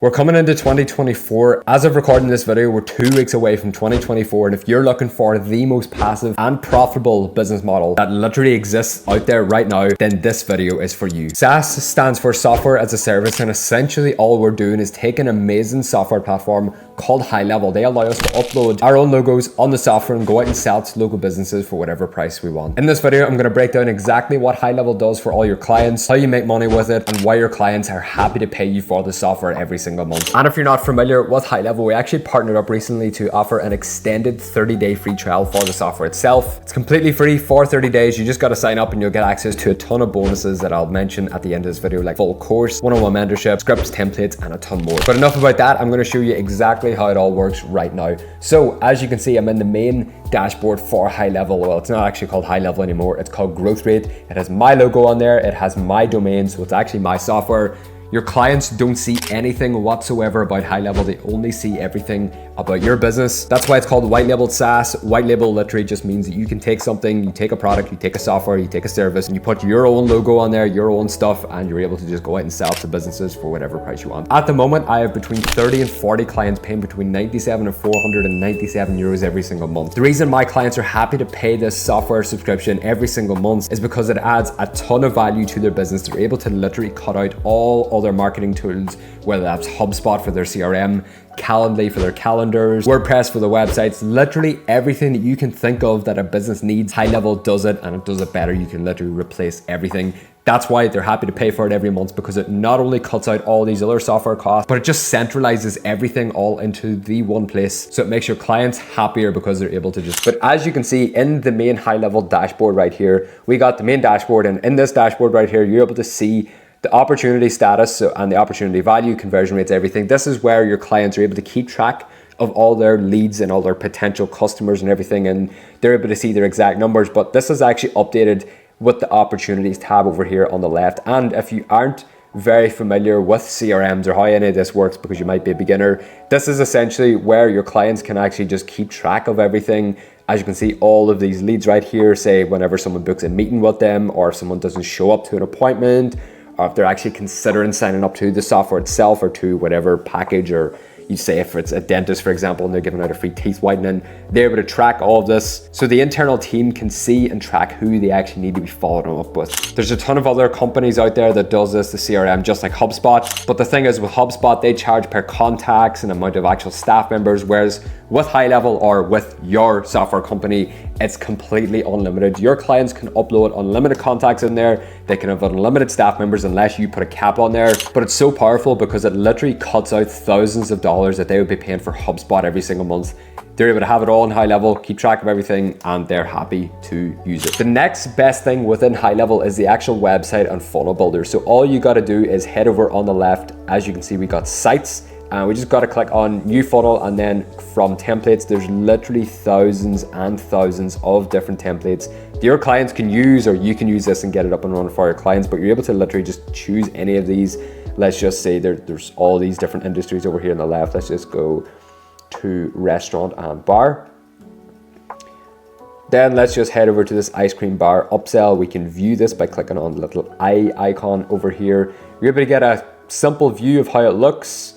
We're coming into 2024. As of recording this video, we're 2 weeks away from 2024. And if you're looking for the most passive and profitable business model that literally exists out there right now, then this video is for you. SaaS stands for software as a service. And essentially all we're doing is taking an amazing software platform called GoHighLevel. They allow us to upload our own logos on the software and go out and sell to local businesses for whatever price we want. In this video, I'm going to break down exactly what GoHighLevel does for all your clients, how you make money with it, and why your clients are happy to pay you for the software every single month. And if you're not familiar with GoHighLevel, we actually partnered up recently to offer an extended 30-day free trial for the software itself. It's completely free for 30 days. You just got to sign up and you'll get access to a ton of bonuses that I'll mention at the end of this video, like full course, one-on-one mentorship, scripts, templates, and a ton more. But enough about that. I'm going to show you exactly how it all works right now. So as you can see, I'm in the main dashboard for GoHighLevel. Well, it's not actually called GoHighLevel anymore. It's called Growth Rate. It has my logo on there. It has my domain. So it's actually my software. Your clients don't see anything whatsoever about GoHighLevel. They only see everything about your business. That's why it's called white labeled SaaS. White label literally just means that you can take something, you take a product, you take a software, you take a service, and you put your own logo on there, your own stuff, and you're able to just go out and sell to businesses for whatever price you want. At the moment, I have between 30 and 40 clients paying between 97 and 497 euros every single month. The reason my clients are happy to pay this software subscription every single month is because it adds a ton of value to their business. They're able to literally cut out all their marketing tools, whether that's HubSpot for their CRM, Calendly for their calendars, WordPress for the websites, literally everything that you can think of that a business needs, GoHighLevel does it, and it does it better. You can literally replace everything. That's why they're happy to pay for it every month, because it not only cuts out all these other software costs, but it just centralizes everything all into the one place. So it makes your clients happier because they're able to just, but as you can see in the main GoHighLevel dashboard right here, we got the main dashboard, and in this dashboard right here, you're able to see the opportunity status and the opportunity value, conversion rates, everything. This is where your clients are able to keep track of all their leads and all their potential customers and everything, and they're able to see their exact numbers. But this is actually updated with the opportunities tab over here on the left. And if you aren't very familiar with CRMs or how any of this works, because you might be a beginner, this is essentially where your clients can actually just keep track of everything. As you can see, all of these leads right here, say whenever someone books a meeting with them, or if someone doesn't show up to an appointment, or if they're actually considering signing up to the software itself or to whatever package, or you say if it's a dentist, for example, and they're giving out a free teeth whitening, they're able to track all of this. So the internal team can see and track who they actually need to be following up with. There's a ton of other companies out there that does this, the CRM, just like HubSpot. But the thing is with HubSpot, they charge per contacts and amount of actual staff members, whereas with GoHighLevel or with your software company, it's completely unlimited. Your clients can upload unlimited contacts in there. They can have unlimited staff members unless you put a cap on there. But it's so powerful because it literally cuts out thousands of dollars that they would be paying for HubSpot every single month. They're able to have it all on GoHighLevel, keep track of everything, and they're happy to use it. The next best thing within GoHighLevel is the actual website and funnel builder. So all you got to do is head over on the left. As you can see, we got sites. And we just got to click on new funnel, and then from templates, there's literally thousands and thousands of different templates that your clients can use, or you can use this and get it up and running for your clients. But you're able to literally just choose any of these. Let's just say there's all these different industries over here on the left. Let's just go to restaurant and bar. Then let's just head over to this ice cream bar upsell. We can view this by clicking on the little eye icon over here. You're able to get a simple view of how it looks.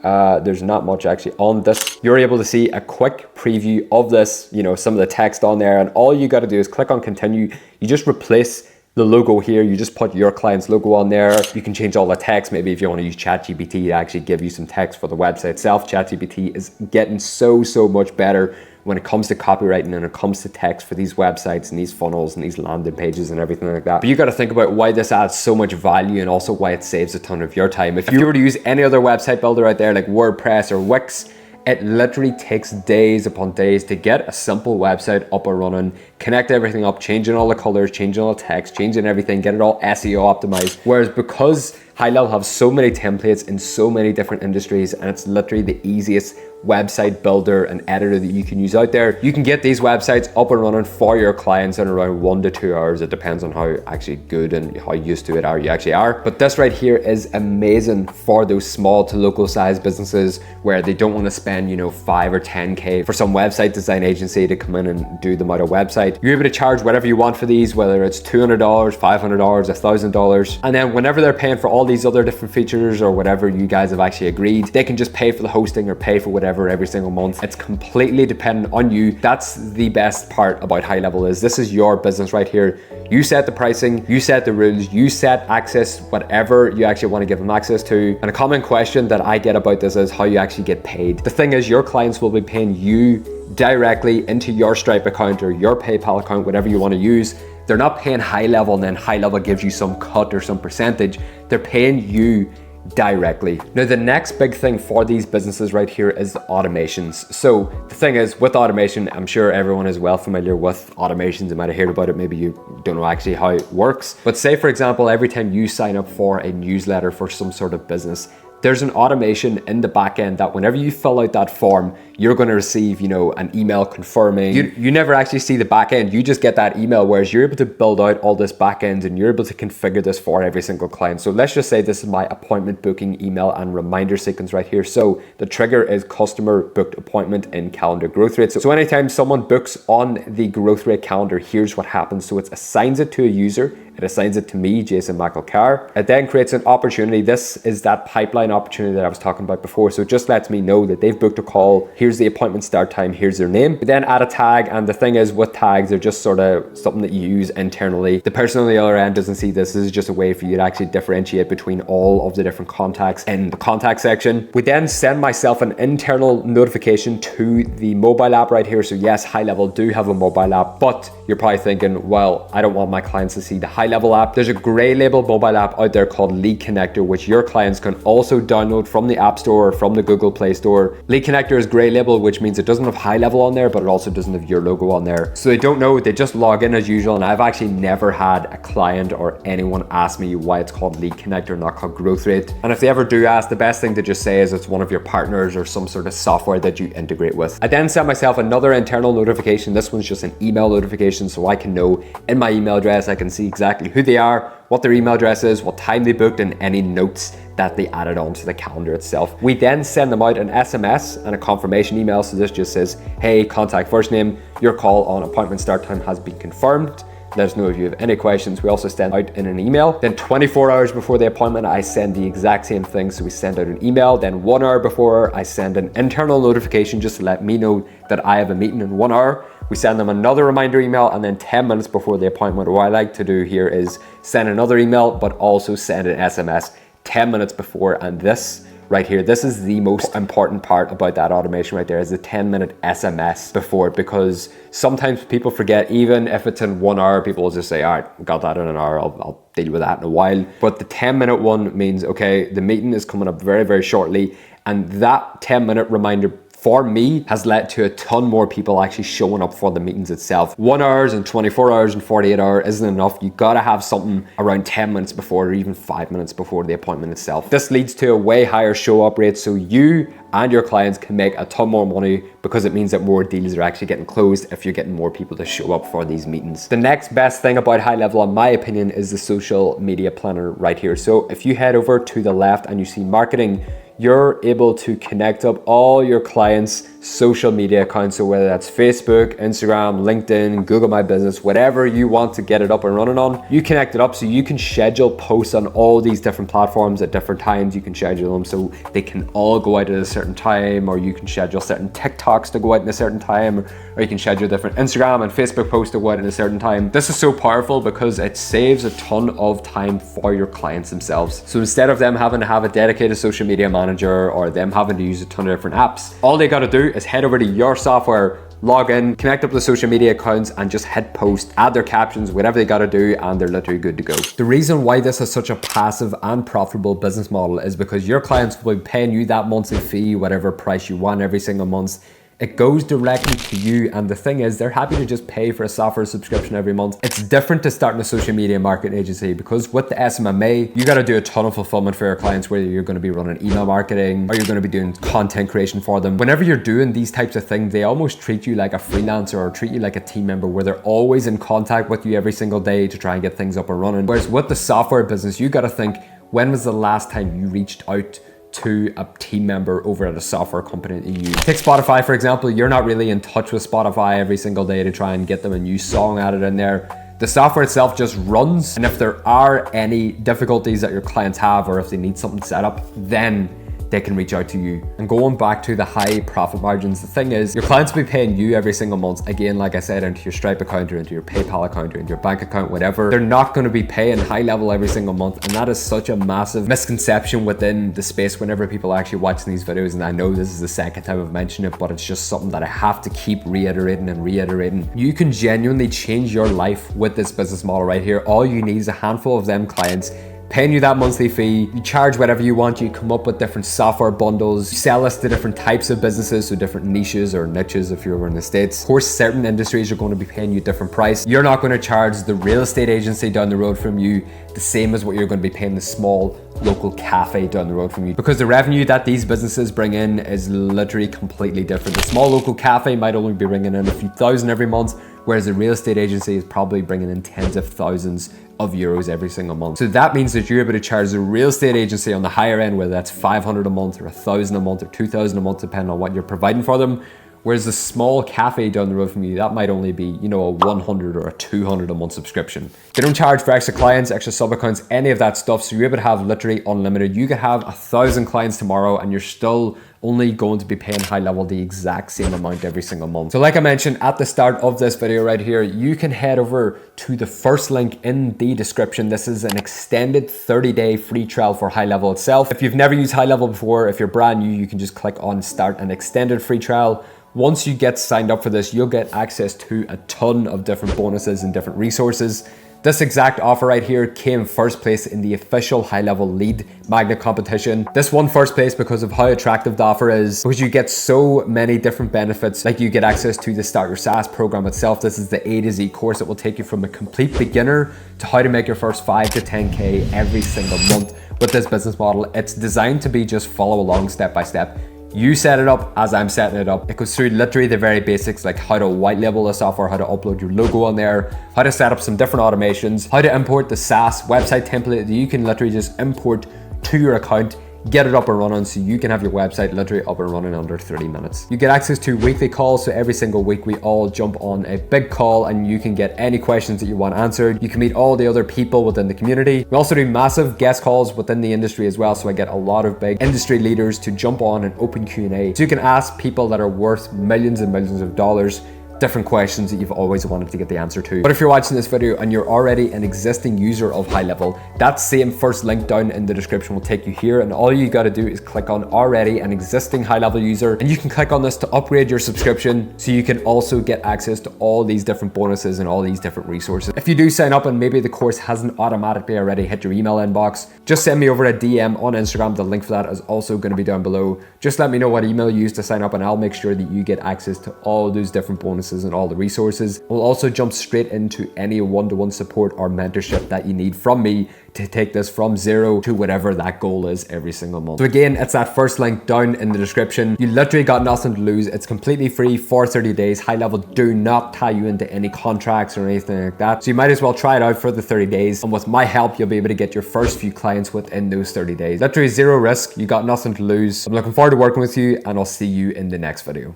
There's not much actually on this. You're able to see a quick preview of this, you know, some of the text on there, and all you got to do is click on continue. You just replace the logo here. You just put your client's logo on there. You can change all the text. Maybe if you want to use ChatGPT to actually give you some text for the website itself. ChatGPT is getting so much better when it comes to copywriting and it comes to text for these websites and these funnels and these landing pages and everything like that. But you got to think about why this adds so much value, and also why it saves a ton of your time. If you were to use any other website builder out there like WordPress or Wix, it literally takes days upon days to get a simple website up and running, connect everything up, changing all the colors, changing all the text, changing everything, get it all SEO optimized. Whereas because GoHighLevel have so many templates in so many different industries, and it's literally the easiest website builder and editor that you can use out there, you can get these websites up and running for your clients in around 1 to 2 hours. It depends on how actually good and how used to it you actually are. But this right here is amazing for those small to local size businesses where they don't want to spend, you know, 5 or 10K for some website design agency to come in and do them out a website. website. You're able to charge whatever you want for these, whether it's $200, $500, $1,000. And then whenever they're paying for all these other different features or whatever you guys have actually agreed, they can just pay for the hosting or pay for whatever every single month. It's completely dependent on you. That's the best part about HighLevel, is this is your business right here. You set the pricing, you set the rules, you set access, whatever you actually want to give them access to. And a common question that I get about this is how you actually get paid. The thing is, your clients will be paying you directly into your Stripe account or your PayPal account, whatever you want to use. They're not paying HighLevel and then HighLevel gives you some cut or some percentage. They're paying you directly. Now, the next big thing for these businesses right here is the automations. So the thing is, with automation, I'm sure everyone is well familiar with automations. You might have heard about it, maybe you don't know actually how it works. But say for example, every time you sign up for a newsletter for some sort of business, there's an automation in the back end that whenever you fill out that form, you're going to receive, an email confirming. You never actually see the back end, you just get that email, whereas you're able to build out all this back end and you're able to configure this for every single client. So let's just say this is my appointment booking email and reminder sequence right here. So the trigger is customer booked appointment in calendar growth rate. So anytime someone books on the growth rate calendar, here's what happens. So it assigns it to a user. It assigns it to me, Jason McElchar. It then creates an opportunity. This is that pipeline opportunity that I was talking about before. So it just lets me know that they've booked a call. Here's the appointment start time. Here's their name. We then add a tag. And the thing is, with tags, they're just sort of something that you use internally. The person on the other end doesn't see this. This is just a way for you to actually differentiate between all of the different contacts in the contact section. We then send myself an internal notification to the mobile app right here. So yes, HighLevel do have a mobile app, but you're probably thinking, well, I don't want my clients to see the HighLevel app. There's a GoHighLevel mobile app out there called Lead Connector, which your clients can also download from the App Store or from the Google Play Store. Lead Connector is GoHighLevel, which means it doesn't have HighLevel on there, but it also doesn't have your logo on there. So they don't know, they just log in as usual. And I've actually never had a client or anyone ask me why it's called Lead Connector, not called Growth Rate. And if they ever do ask, the best thing to just say is it's one of your partners or some sort of software that you integrate with. I then sent myself another internal notification. This one's just an email notification, so I can know in my email address, I can see exactly who they are, what their email address is, what time they booked, and any notes that they added onto the calendar itself. We then send them out an SMS and a confirmation email. So this just says, hey, contact first name, your call on appointment start time has been confirmed. Let us know if you have any questions. We also send out in an email. Then 24 hours before the appointment, I send the exact same thing. So we send out an email. Then 1 hour before, I send an internal notification just to let me know that I have a meeting in 1 hour. We send them another reminder email, and then 10 minutes before the appointment, what I like to do here is send another email, but also send an SMS 10 minutes before. And this right here, this is the most important part about that automation right there, is the 10-minute SMS before, because sometimes people forget, even if it's in 1 hour, people will just say, all right, got that in an hour, I'll deal with that in a while. But the 10-minute one means, okay, the meeting is coming up very, very shortly. And that 10-minute reminder for me has led to a ton more people actually showing up for the meetings itself. 1 hour and 24 hours and 48 hours isn't enough. You gotta have something around 10 minutes before or even 5 minutes before the appointment itself. This leads to a way higher show up rate, so you and your clients can make a ton more money, because it means that more deals are actually getting closed if you're getting more people to show up for these meetings. The next best thing about HighLevel, in my opinion, is the social media planner right here. So if you head over to the left and you see marketing, you're able to connect up all your clients' social media accounts. So whether that's Facebook, Instagram, LinkedIn, Google My Business, whatever you want to get it up and running on, you connect it up so you can schedule posts on all these different platforms at different times. You can schedule them so they can all go out at a certain time, or you can schedule certain TikToks to go out at a certain time, or you can schedule different Instagram and Facebook posts to go out at a certain time. This is so powerful because it saves a ton of time for your clients themselves. So instead of them having to have a dedicated social media manager or them having to use a ton of different apps, all they got to do is head over to your software, log in, connect up the social media accounts, and just hit post, add their captions, whatever they got to do, and they're literally good to go. The reason why this is such a passive and profitable business model is because your clients will be paying you that monthly fee, whatever price you want every single month. It goes directly to you, and the thing is, they're happy to just pay for a software subscription every month. It's different to starting a social media marketing agency, because with the SMMA, you got to do a ton of fulfillment for your clients, whether you're going to be running email marketing or you're going to be doing content creation for them. Whenever you're doing these types of things, they almost treat you like a freelancer or treat you like a team member, where they're always in contact with you every single day to try and get things up and running. Whereas with the software business, you got to think, when was the last time you reached out to a team member over at a software company that you use. Take Spotify, for example. You're not really in touch with Spotify every single day to try and get them a new song added in there. The software itself just runs, and if there are any difficulties that your clients have, or if they need something set up, then they can reach out to you. And going back to the high profit margins, the thing is, your clients will be paying you every single month. Again, like I said, into your Stripe account or into your PayPal account or into your bank account, whatever. They're not going to be paying HighLevel every single month. And that is such a massive misconception within the space whenever people are actually watching these videos. And I know this is the second time I've mentioned it, but it's just something that I have to keep reiterating and reiterating. You can genuinely change your life with this business model right here. All you need is a handful of them clients paying you that monthly fee. You charge whatever you want. You come up with different software bundles. You sell this to different types of businesses, so different niches or niches if you're over in the States. Of course, certain industries are going to be paying you a different price. You're not going to charge the real estate agency down the road from you the same as what you're going to be paying the small local cafe down the road from you, because the revenue that these businesses bring in is literally completely different. The small local cafe might only be bringing in a few thousand every month, whereas the real estate agency is probably bringing in tens of thousands of euros every single month. So that means that you're able to charge the real estate agency on the higher end, whether that's 500 a month or 1,000 a month or 2,000 a month, depending on what you're providing for them. Whereas the small cafe down the road from you, that might only be, you know, a 100 or a 200 a month subscription. They don't charge for extra clients, extra sub accounts, any of that stuff. So you're able to have literally unlimited. You could have 1,000 clients tomorrow and you're still only going to be paying HighLevel the exact same amount every single month. So like I mentioned at the start of this video right here, you can head over to the first link in the description. This is an extended 30-day free trial for HighLevel itself. If you've never used HighLevel before, if you're brand new, you can just click on start an extended free trial. Once you get signed up for this, you'll get access to a ton of different bonuses and different resources. This exact offer right here came first place in the official HighLevel lead magnet competition. This won first place because of how attractive the offer is, because you get so many different benefits. Like you get access to the Start Your SAAS program itself. This is the A to Z course that will take you from a complete beginner to how to make your first 5 to 10K every single month with this business model. It's designed to be just follow along step by step. You set it up as I'm setting it up. It goes through literally the very basics, like how to white label the software, how to upload your logo on there, how to set up some different automations, how to import the SaaS website template that you can literally just import to your account, get it up and running so you can have your website literally up and running under 30 minutes. You get access to weekly calls, so every single week we all jump on a big call and you can get any questions that you want answered. You can meet all the other people within the community. We also do massive guest calls within the industry as well, so I get a lot of big industry leaders to jump on an open Q&A. So you can ask people that are worth millions and millions of dollars different questions that you've always wanted to get the answer to. But if you're watching this video and you're already an existing user of HighLevel, that same first link down in the description will take you here, and all you got to do is click on already an existing HighLevel user, and you can click on this to upgrade your subscription so you can also get access to all these different bonuses and all these different resources. If you do sign up and maybe the course hasn't automatically already hit your email inbox, just send me over a DM on Instagram. The link for that is also going to be down below. Just let me know what email you used to sign up and I'll make sure that you get access to all those different bonuses and all the resources. We'll also jump straight into any one-to-one support or mentorship that you need from me to take this from zero to whatever that goal is every single month. So again, it's that first link down in the description. You literally got nothing to lose. It's completely free for 30 days. HighLevel do not tie you into any contracts or anything like that. So you might as well try it out for the 30 days. And with my help, you'll be able to get your first few clients within those 30 days. Literally zero risk. You got nothing to lose. I'm looking forward to working with you and I'll see you in the next video.